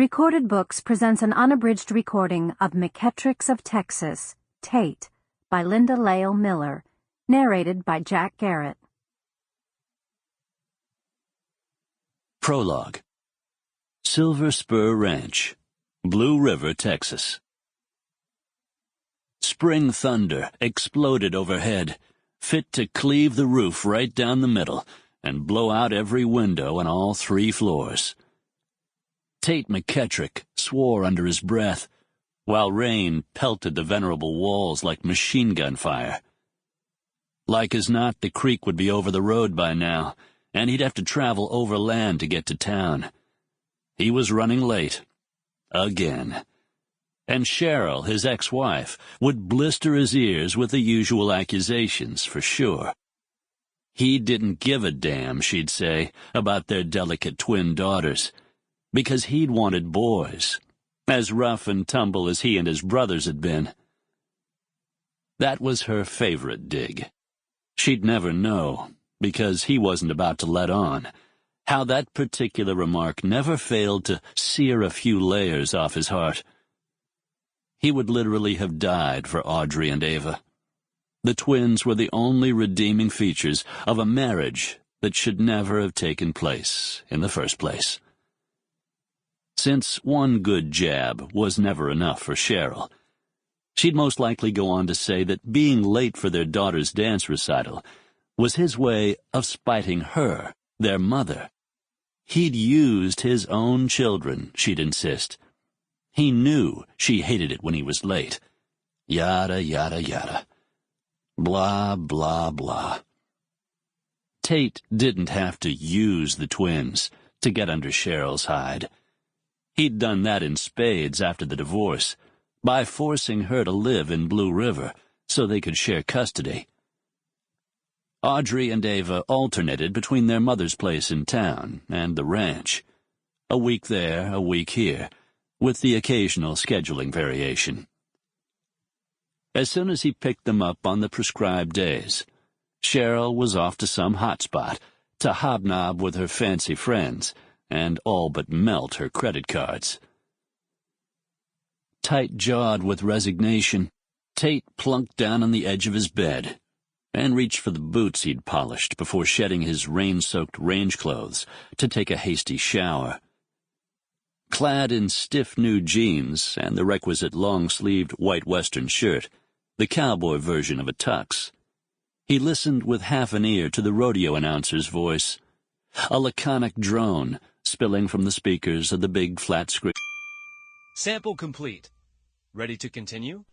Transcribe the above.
Recorded Books presents an unabridged recording of McKettricks of Texas, Tate, by Linda Lael Miller, narrated by Jack Garrett. Prologue. Silver Spur Ranch, Blue River, Texas. Spring thunder exploded overhead, fit to cleave the roof right down the middle and blow out every window on all 3 floors. Tate McKettrick swore under his breath, while rain pelted the venerable walls like machine gun fire. Like as not, the creek would be over the road by now, and he'd have to travel overland to get to town. He was running late. Again. And Cheryl, his ex-wife, would blister his ears with the usual accusations, for sure. He didn't give a damn, she'd say, about their delicate twin daughters, because he'd wanted boys, as rough and tumble as he and his brothers had been. That was her favorite dig. She'd never know, because he wasn't about to let on, how that particular remark never failed to sear a few layers off his heart. He would literally have died for Audrey and Ava. The twins were the only redeeming features of a marriage that should never have taken place in the first place. Since one good jab was never enough for Cheryl, she'd most likely go on to say that being late for their daughter's dance recital was his way of spiting her, their mother. He'd used his own children, she'd insist. He knew she hated it when he was late. Yada, yada, yada. Blah, blah, blah. Tate didn't have to use the twins to get under Cheryl's hide. He'd done that in spades after the divorce, by forcing her to live in Blue River so they could share custody. Audrey and Ava alternated between their mother's place in town and the ranch, a week there, a week here, with the occasional scheduling variation. As soon as he picked them up on the prescribed days, Cheryl was off to some hot spot to hobnob with her fancy friends and all but melt her credit cards. Tight-jawed with resignation, Tate plunked down on the edge of his bed and reached for the boots he'd polished before shedding his rain-soaked range clothes to take a hasty shower. Clad in stiff new jeans and the requisite long-sleeved white western shirt, the cowboy version of a tux, he listened with half an ear to the rodeo announcer's voice, a laconic drone spilling from the speakers of the big flat screen. Sample complete. Ready to continue?